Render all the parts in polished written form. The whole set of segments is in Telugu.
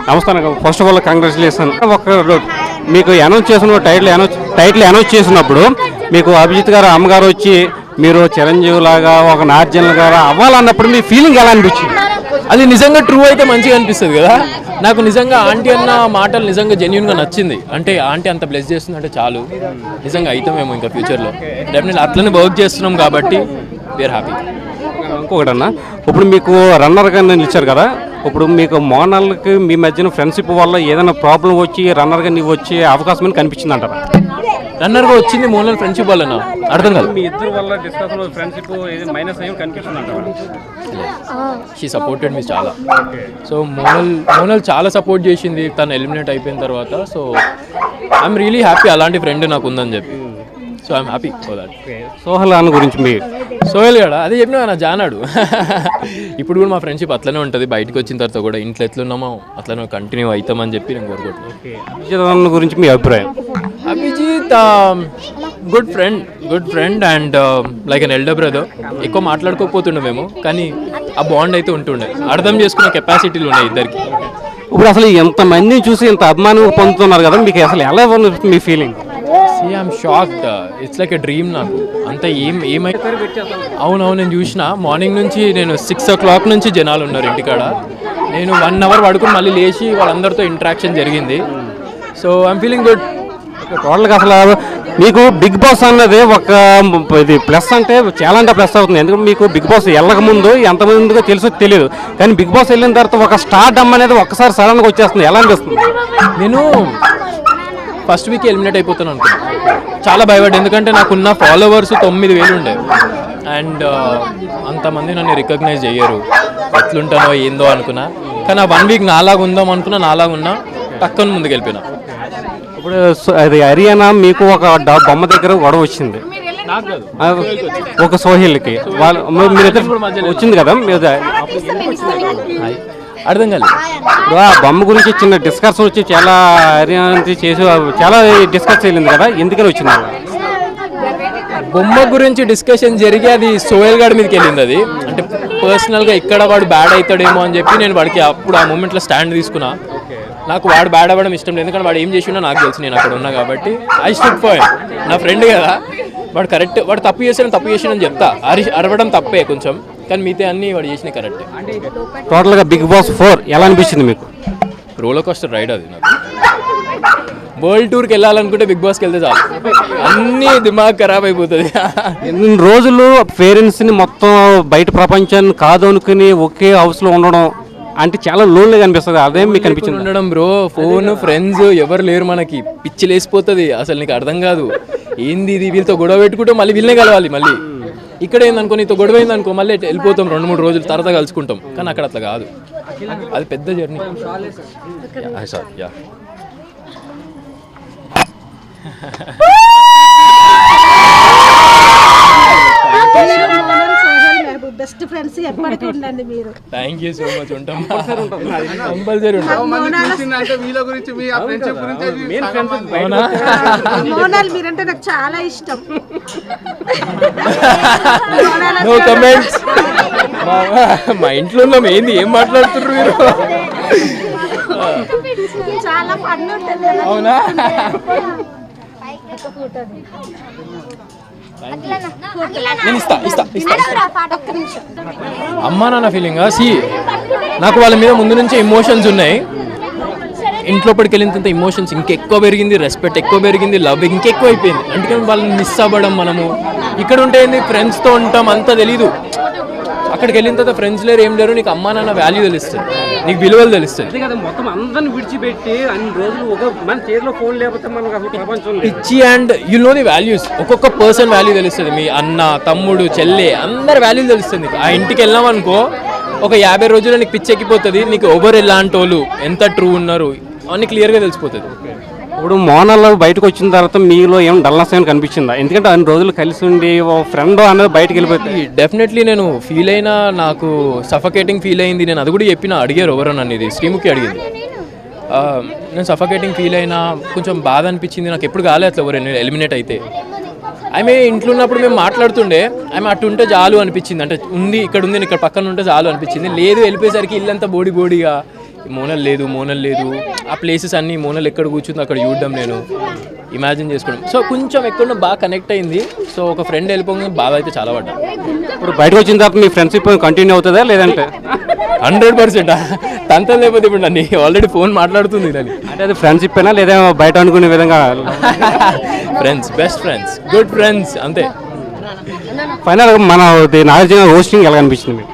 నమస్కారం. First of all congratulation. ఒక మీకు అనౌన్స్ చేసిన టైటిల్ అనౌన్స్ చేసినప్పుడు మీకు అభిజిత్ గారు అమ్మగారు వచ్చి మీరు చిరంజీవి లాగా ఒక నార్జన్ లాగా అవ్వాలన్నప్పుడు మీ ఫీలింగ్ ఎలా అనిపించింది? అది నిజంగా ట్రూ అయితే మంచిగా అనిపిస్తుంది కదా. నాకు నిజంగా ఆంటీ అన్న మాటలు నిజంగా జెన్యూన్గా నచ్చింది. అంటే ఆంటీ అంత బ్లెస్ చేస్తుంది అంటే చాలు, నిజంగా అవుతామేమో ఇంకా ఫ్యూచర్లో. డెఫినెట్లీ అట్లనే వర్క్ చేస్తున్నాం కాబట్టి వీఆర్ హ్యాపీ. ఇంకొకటన్నా, ఇప్పుడు మీకు రన్నర్గా నిలిచారు కదా, ఇప్పుడు మీకు మోనాల్కి మీ మధ్యన ఫ్రెండ్షిప్ వల్ల ఏదైనా ప్రాబ్లం వచ్చి రన్నర్గా నీవు వచ్చే అవకాశం అని కనిపించింది అంటారా? రన్నర్గా వచ్చింది మోనల్ ఫ్రెండ్షిప్ వల్ల అర్థం కాదు. మీ ఇద్దరు వల్ల డిస్కషన్ ఫ్రెండ్షిప్ మైనస్ ఏం కనిపిస్తుంది అంటారా? షీ సపోర్టెడ్ మీ చాలా. సో మోనల్ చాలా సపోర్ట్ చేసింది తను ఎలిమినేట్ అయిపోయిన తర్వాత. సో ఐఎమ్ రియలీ హ్యాపీ అలాంటి ఫ్రెండ్ నాకు ఉందని చెప్పి. So I'm happy for that. Sohel అన్న గురించి మీ సోహెల్ గడ అదే చెప్పినా నా జానాడు. ఇప్పుడు కూడా మా ఫ్రెండ్షిప్ అట్లనే ఉంటుంది. బయటకు వచ్చిన తర్వాత కూడా ఇంట్లో ఎట్లున్నామో అట్లనే కంటిన్యూ అవుతామని చెప్పి నేను కోరుకుంటున్నాను. అభిజిత్ అన్న గురించి మీ అభిప్రాయం? Abhijeet good friend and like an elder brother. ఎక్కువ మాట్లాడుకోకపోతుండే మేము, కానీ ఆ బాండ్ అయితే ఉంటుండే. అర్థం చేసుకునే కెపాసిటీలు ఉన్నాయి ఇద్దరికి. ఇప్పుడు అసలు ఎంతమందిని చూసి ఇంత అభిమానం పొందుతున్నారు కదా, మీకు అసలు ఎలా ఉంది మీ feeling? I'm shocked. It's like a dream నాకు. అంత ఏమైతే అవునవును, నేను చూసిన మార్నింగ్ నుంచి. నేను 6 o'clock నుంచి జనాలు ఉన్నారు ఇంటికాడ. నేను 1 hour పడుకుని మళ్ళీ లేచి వాళ్ళందరితో ఇంటరాక్షన్ జరిగింది. So I'm feeling good. టోటల్గా అసలు మీకు బిగ్ బాస్ అన్నది ఒక ఇది ప్లస్ అంటే చాలా అంటే ప్లస్ అవుతుంది. ఎందుకంటే మీకు బిగ్ బాస్ వెళ్ళక ముందు ఎంతమందిగా తెలుసో తెలియదు, కానీ బిగ్ బాస్ వెళ్ళిన తర్వాత ఒక స్టార్ డమ్ అనేది ఒక్కసారి సడన్గా వచ్చేస్తుంది. ఎలా అనిపిస్తుంది? నేను ఫస్ట్ వీక్ ఎలిమినేట్ అయిపోతాను అనుకున్నాను. చాలా భయపడ్డా, ఎందుకంటే నాకున్న ఫాలోవర్స్ 9,000 ఉండే. అండ్ అంతమంది నన్ను రికగ్నైజ్ చెయ్యరు, ఎట్లుంటానో ఏందో అనుకున్నా. కానీ ఆ 1 week నాలాగా ఉందాం అనుకున్నా, నాలాగా ఉన్నా, టక్కన ముందుకు వెళ్ళిపోయినా. ఇప్పుడు అది హర్యానా మీకు ఒక బొమ్మ దగ్గర గొడవ వచ్చింది, ఒక సోహెల్కి మీరు వచ్చింది కదా, అర్థం కాలేదు. ఇప్పుడు ఆ బొమ్మ గురించి చిన్న డిస్కషన్ వచ్చి చాలా హర్యానా చేసి చాలా డిస్కస్ అయింది కదా, ఎందుకని వచ్చింది? బొమ్మ గురించి డిస్కషన్ జరిగి అది సోహెల్ గాడి మీదకి వెళ్ళింది. అది అంటే పర్సనల్గా ఇక్కడ వాడు బ్యాడ్ అవుతాడేమో అని చెప్పి నేను వాడికి అప్పుడు ఆ మూమెంట్లో స్టాండ్ తీసుకున్నా. నాకు వాడు బ్యాడ్ అవ్వడం ఇష్టం లేదు, ఎందుకంటే వాడు ఏం చేసినా నాకు తెలుసు, నేను అక్కడ ఉన్నా కాబట్టి. I stood for him. నా ఫ్రెండ్ కదా, వాడు కరెక్ట్, వాడు తప్పు చేసానని చెప్తా. అరవడం తప్పే కొంచెం, కానీ మిగతా అన్నీ వాడు చేసిన కరెక్టే. టోటల్గా బిగ్ బాస్ 4 ఎలా అనిపించింది మీకు? రోలర్ కోస్టర్ రైడ్ అది. నాకు వరల్డ్ టూర్కి వెళ్ళాలనుకుంటే బిగ్ బాస్కి వెళ్తే చాలు, అన్నీ దిమాగ్ ఖరాబ్ అయిపోతుంది. ఎన్ని రోజులు పేరెంట్స్ని మొత్తం బయట ప్రపంచాన్ని కాదు అనుకుని ఒకే హౌస్లో ఉండడం అంటే చాలా లోన్లీగా అనిపిస్తుంది. అదే మీకు అనిపించింది? ఉండడం బ్రో, ఫోన్, ఫ్రెండ్స్ ఎవరు లేరు మనకి, పిచ్చి లేసిపోతుంది అసలు. నీకు అర్థం కాదు ఏంది ఇది, వీళ్ళతో గొడవ పెట్టుకుంటాం, మళ్ళీ వీళ్ళనే కలవాలి. మళ్ళీ ఇక్కడ ఏందనుకో, నీతో గొడవ అయిందనుకో, మళ్ళీ వెళ్ళిపోతాం 2-3 రోజులు తర్వాత కలుసుకుంటాం. కానీ అక్కడ అట్లా కాదు, అది పెద్ద జర్నీ. బెస్ట్ ఫ్రెండ్స్ ఎప్పటికీ ఉండండి మీరు. Thank you so much. ఉంటాం, కంపల్సరీ ఉంటాం. మోనాల్ మీరంటే నాకు చాలా ఇష్టం. No comments. మా ఇంట్లో ఉన్నాం, ఏంది ఏం మాట్లాడుతున్నారు మీరు? చాలా ఫన్ ఉంటుంది. అవునా? నేను ఇస్తా. అమ్మా నాన్న ఫీలింగా నాకు వాళ్ళ మీద ముందు నుంచే ఎమోషన్స్ ఉన్నాయి. ఇంట్లోపడికి వెళ్ళినంత ఎమోషన్స్ ఇంకెక్కువ పెరిగింది, రెస్పెక్ట్ ఎక్కువ పెరిగింది, లవ్ ఇంకెక్కువ అయిపోయింది. అందుకని వాళ్ళని మిస్ అవ్వడం. మనము ఇక్కడ ఉంటే ఏంది, ఫ్రెండ్స్తో ఉంటాం, అంతా తెలీదు. అక్కడికి వెళ్ళిన తర్వాత ఫ్రెండ్స్ లేరు, ఏం లేరు, నీకు అమ్మా నాన్న వాల్యూ తెలుస్తుంది, నీకు విలువలు తెలుస్తుంది. మొత్తం అందరిని విడిచిపెట్టి అన్ని రోజులు ఒక మన చేతిలో ఫోన్ లేకపోతే మనకు అసలు ప్రపంచం పిచ్చి. And you know the values. ఒక్కొక్క పర్సన్ వాల్యూ తెలుస్తుంది. మీ అన్న, తమ్ముడు, చెల్లె, అందరి వాల్యూ తెలుస్తుంది. ఆ ఇంటికి వెళ్ళాం అనుకో, ఒక 50 రోజుల్లో నీకు పిచ్చెక్కిపోతుంది. నీకు ఎవరు ఎలాంటి వాళ్ళు, ఎంత ట్రూ ఉన్నారు అన్ని క్లియర్గా తెలిసిపోతుంది. ఇప్పుడు మోనాల్ బయటకు వచ్చిన తర్వాత మీలో ఏం డల్నెస్ ఏమైనా కనిపించిందా? ఎందుకంటే అన్ని రోజులు కలిసి ఉండి ఓ ఫ్రెండ్ అనేది బయటకు వెళ్ళిపోతుంది. డెఫినెట్లీ నేను ఫీల్ అయినా, నాకు సఫకేటింగ్ ఫీల్ అయింది. నేను అది కూడా చెప్పిన, అడిగారు ఎవరో నన్ను, ఇది శ్రీముఖి అడిగింది. నేను సఫకేటింగ్ ఫీల్ అయినా, కొంచెం బాధ అనిపించింది. నాకు ఎప్పుడు కాలేదు అట్లా ఎవరు ఎలిమినేట్ అయితే. ఆమె ఇంట్లో ఉన్నప్పుడు మేము మాట్లాడుతుండే, ఆమె అటు ఉంటే చాలు అనిపించింది. అంటే ఉంది, ఇక్కడ ఉంది, ఇక్కడ పక్కన ఉంటే చాలు అనిపించింది. లేదు, వెళ్ళిపోయేసరికి ఇల్లంతా బోడిగా మోనల్ లేదు ఆ ప్లేసెస్ అన్నీ మోనల్ ఎక్కడ కూర్చుందో అక్కడ చూడడం నేను ఇమాజిన్ చేసుకోవడం. సో కొంచెం ఎక్కడో బాగా కనెక్ట్ అయింది. సో ఒక ఫ్రెండ్ వెళ్ళిపోగా బాగా అయితే చాలా పడ్డా. ఇప్పుడు బయటకు వచ్చిన తర్వాత మీ ఫ్రెండ్షిప్ కంటిన్యూ అవుతుందా లేదంటే 100% తంతం లేకపోతే ఇప్పుడు నన్ను ఆల్రెడీ ఫోన్ మాట్లాడుతుంది దాన్ని. అంటే అది ఫ్రెండ్షిప్ అయినా లేదా బయట అనుకునే విధంగా friends, best friends, good friends అంతే. ఫైనల్ మన నాగార్జున హోస్టింగ్ ఎలా అనిపించింది మీకు?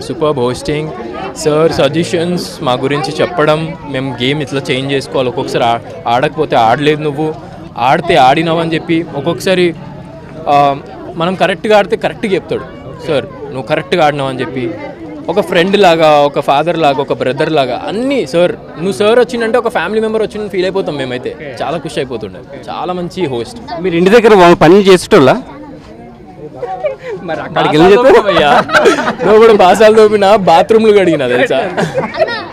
Super hosting. సార్ సజెషన్స్ మా గురించి చెప్పడం, మేము గేమ్ ఇట్లా చేంజ్ చేసుకోవాలి, ఒక్కొక్కసారి ఆడకపోతే ఆడలేదు నువ్వు, ఆడితే ఆడినావు అని చెప్పి, ఒక్కొక్కసారి మనం కరెక్ట్గా ఆడితే కరెక్ట్గా చెప్తాడు సార్ నువ్వు కరెక్ట్గా ఆడినావు అని చెప్పి. ఒక ఫ్రెండ్ లాగా, ఒక ఫాదర్ లాగా, ఒక బ్రదర్ లాగా అన్నీ. సార్ నువ్వు సార్ వచ్చిందంటే ఒక ఫ్యామిలీ మెంబర్ వచ్చిన ఫీల్ అయిపోతాం మేమైతే. చాలా ఖుషి అయిపోతుండే. చాలా మంచి హోస్ట్. మీరు ఇంటి దగ్గర పని చేసేటోళ్ళ నువ్వు కూడా బాసాలు తోపిన బాత్రూమ్లు కడిగినా తెలుసా.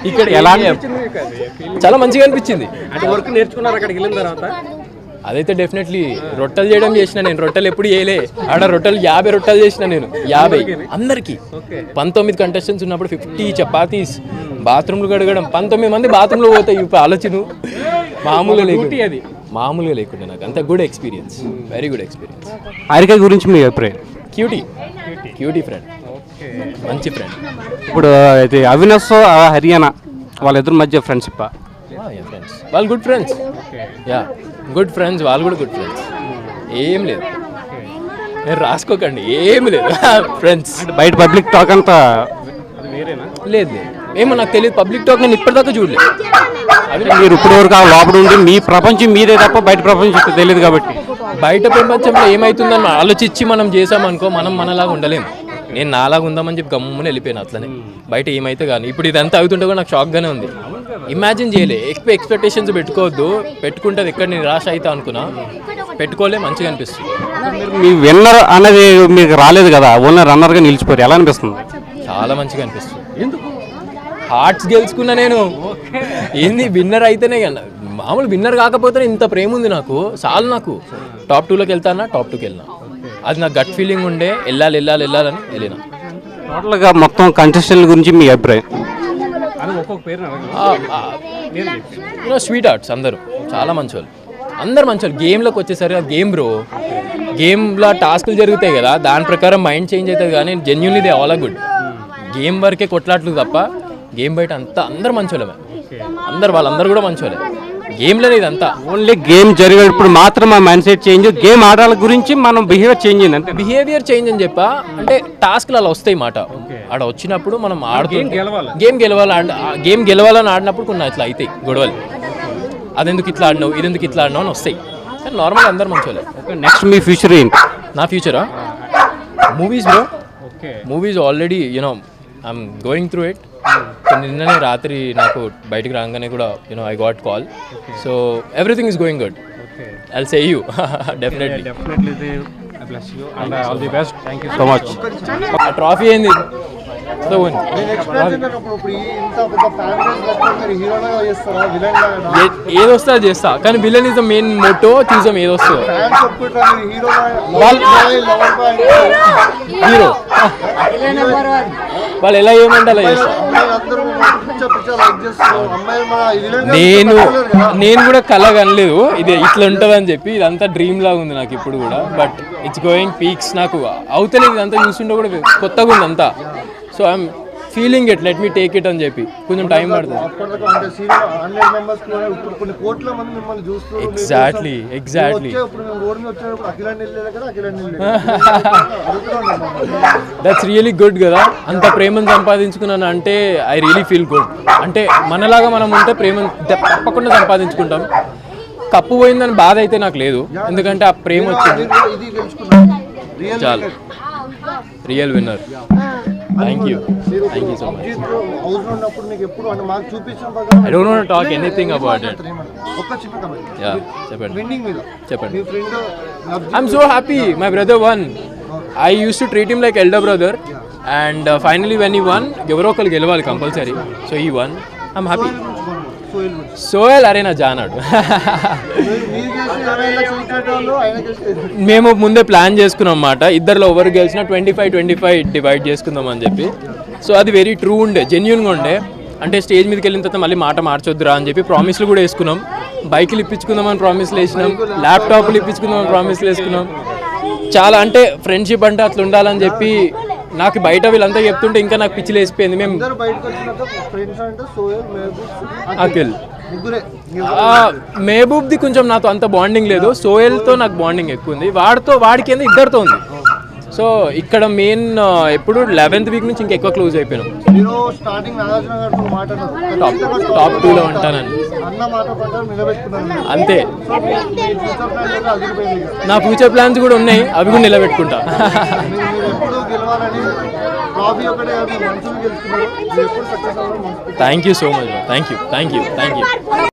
ఇక్కడ ఎలా చాలా మంచిగా అనిపించింది. వర్క్ నేర్చుకున్నారు అక్కడికి వెళ్ళిన తర్వాత? అదైతే డెఫినెట్లీ. రొట్టెలు చేయడం చేసిన నేను. రొట్టెలు ఎప్పుడు చేయలే ఆడ. రొట్టెలు 50 రొట్టెలు చేసిన నేను. 50 అందరికి. 19 కంటెస్టెంట్స్ ఉన్నప్పుడు 50 చపాతీస్. బాత్రూమ్లు కడగడం. 19 మంది బాత్రూంలో పోతాయి. ఇప్పుడు ఆలోచన మామూలుగా లేకుండా నాకు అంత good experience. Very good experience. Harika గురించి మీ అభిప్రాయం? క్యూటీ ఫ్రెండ్, మంచి ఫ్రెండ్. ఇప్పుడు అయితే అవినాష్ హర్యానా వాళ్ళిద్దరి మధ్య ఫ్రెండ్షిప్? ఫ్రెండ్స్ వాళ్ళు గుడ్ ఫ్రెండ్స్. గుడ్ ఫ్రెండ్స్, వాళ్ళు కూడా గుడ్ ఫ్రెండ్స్. ఏం లేదు, మీరు రాసుకోకండి, ఏం లేదు. ఫ్రెండ్స్. బయట పబ్లిక్ టాక్ అంతా లేదు ఏమో నాకు తెలియదు. పబ్లిక్ టాక్ నేను ఇప్పటిదాకా చూడలేదు. మీరు ఇప్పటి వరకు ఆ లోపల ఉండి మీ ప్రపంచం మీదే తప్ప బయట ప్రపంచం తెలియదు కాబట్టి. బయట ప్రపంచంలో ఏమవుతుందని ఆలోచించి మనం చేసామనుకో మనం మనలాగా ఉండలేము. నేను నాలాగా ఉందామని చెప్పి గమ్మున వెళ్ళిపోయాను అట్లనే. బయట ఏమైతే కానీ ఇప్పుడు ఇదంతా అవుతుంటే కూడా నాకు షాక్గానే ఉంది. ఇమాజిన్ చేయలే. ఎక్స్పెక్టేషన్స్ పెట్టుకోవద్దు. పెట్టుకుంటే ఎక్కడ నేను నిరాశ అవుతా అనుకున్నా. పెట్టుకోలే, మంచిగా అనిపిస్తుంది. మీ విన్నర్ అనేది మీకు రాలేదు కదా, ఓన్లీ రన్నర్గా నిలిచిపోయారు, ఎలా అనిపిస్తుంది? చాలా మంచిగా అనిపిస్తుంది. హార్ట్స్ గెలుచుకున్నా నేను. ఏంది విన్నర్ అయితేనే కన్నా, మామూలు విన్నర్ కాకపోతే ఇంత ప్రేమ ఉంది నాకు. చాలు నాకు. టాప్ 2లోకి వెళ్తానా, టాప్ 2కి వెళ్ళినా. అది నాకు గట్ ఫీలింగ్ ఉండే. వెళ్ళాలని వెళ్ళినా. టోటల్గా మొత్తం కంటెస్టెంట్ గురించి మీ అభిప్రాయం? స్వీట్ హార్ట్స్ అందరూ చాలా మంచోళ్ళు. అందరు మంచోళ్ళు. గేమ్లోకి వచ్చేసరికి గేమ్ బ్రో, గేమ్లో టాస్కులు జరుగుతాయి కదా, దాని ప్రకారం మైండ్ చేంజ్ అవుతుంది. కానీ genuinely they all are good. Game వరకే కొట్లాట్లు తప్ప గేమ్ బయట అంతా అందరు మంచోళ్ళమే. వాళ్ళందరూ కూడా మంచోళ్ళే. గేమ్లోనే ఇదంతా. ఓన్లీ గేమ్ జరిగేటప్పుడు మాత్రం మా మైండ్ సెట్ చేంజ్, గేమ్ ఆడాల గురించి మనం బిహేవియర్ చేంజ్ అయింది అంటే. బిహేవియర్ చేంజ్ అని చెప్పా అంటే టాస్క్లు అలా వస్తాయి మాట. ఆడ వచ్చినప్పుడు మనం గేమ్ గెలవాలని ఆడినప్పుడు కొన్ని ఇట్లా అవుతాయి గొడవలు. అదెందుకు ఇట్లా ఆడినావు, ఇదెందుకు ఇట్లా ఆడినావు అని వస్తాయి. కానీ నార్మల్గా అందరు మంచోళ్ళే. నెక్స్ట్ మీ ఫ్యూచర్ ఏంటి? నా ఫ్యూచరా movies bro. Movies already I'm going through it. నిన్ననే రాత్రి నాకు బయటికి రాగానే కూడా I got call. So everything is going good. I'll say you definitely. So much. ఆ ట్రాఫీ ఏంది ఏదొస్తా చేస్తా, కానీ villain is the main motto. చూసాం ఏదొస్తుందో. హీరో వాళ్ళు ఎలా ఏమంటే అలా చేస్తా. నేను కూడా కళ కనలేదు ఇది ఇట్లా ఉంటుంది అని చెప్పి. ఇదంతా డ్రీమ్ లాగా ఉంది నాకు ఇప్పుడు కూడా. But it's going peaks. నాకు అవుతలేదు ఇదంతా చూస్తుంటే కూడా కొత్తగా ఉంది అంతా. So I'm feeling it, let me take it అని చెప్పి. కొంచెం టైం పడుతుంది. ఎగ్జాక్ట్లీ. దట్స్ రియలీ గుడ్ కదా. అంత ప్రేమను సంపాదించుకున్నాను అంటే ఐ రియలీ ఫీల్ గుడ్. అంటే మనలాగా మనం ఉంటే ప్రేమను తప్పకుండా సంపాదించుకుంటాం. కప్పు పోయిందని బాధ అయితే నాకు లేదు, ఎందుకంటే ఆ ప్రేమ వచ్చింది. చాలు. Real winner. Thank you so much. I don't want to talk anything about it. Yeah, చెప్పండి. I'm so happy my brother won. I used to treat him like elder brother, and finally when he won, ఎవరో ఒకరు గెలవాలి compulsory. So he won. I'm happy. సోయల్ అరేనా జానాడు. మేము ముందే ప్లాన్ చేసుకున్నాం అన్నమాట. ఇద్దరిలో ఎవరు గెలిచినా 25-25 డివైడ్ చేసుకుందాం అని చెప్పి. సో అది వెరీ ట్రూ ఉండే, జెన్యున్గా ఉండే. అంటే స్టేజ్ మీదకి వెళ్ళిన తర్వాత మళ్ళీ మాట మార్చొద్దురా అని చెప్పి ప్రామిస్లు కూడా వేసుకున్నాం. బైకులు ఇప్పించుకుందామని ప్రామిస్లు వేసినాం, ల్యాప్టాప్లు ఇప్పించుకుందామని ప్రామిస్లు వేసుకున్నాం. చాలా అంటే ఫ్రెండ్షిప్ అంటే అట్లా ఉండాలని చెప్పి నాకు బయట వీళ్ళంతా చెప్తుంటే ఇంకా నాకు పిచ్చి లేసిపోయింది. మేము అఖిల్ మహబూబ్ది కొంచెం నాతో అంత బాండింగ్ లేదు, సోయల్తో నాకు బాండింగ్ ఎక్కువ ఉంది. వాడికి ఏంది ఇద్దరితో ఉంది. సో ఇక్కడ మెయిన్ ఎప్పుడు 11th వీక్ నుంచి ఇంకా ఎక్కువ క్లోజ్ అయిపోయినాం. టాప్ 2లో ఉంటానని అంతే. నా ఫ్యూచర్ ప్లాన్స్ కూడా ఉన్నాయి, అవి కూడా నిలబెట్టుకుంటా. Thank you so much, thank you.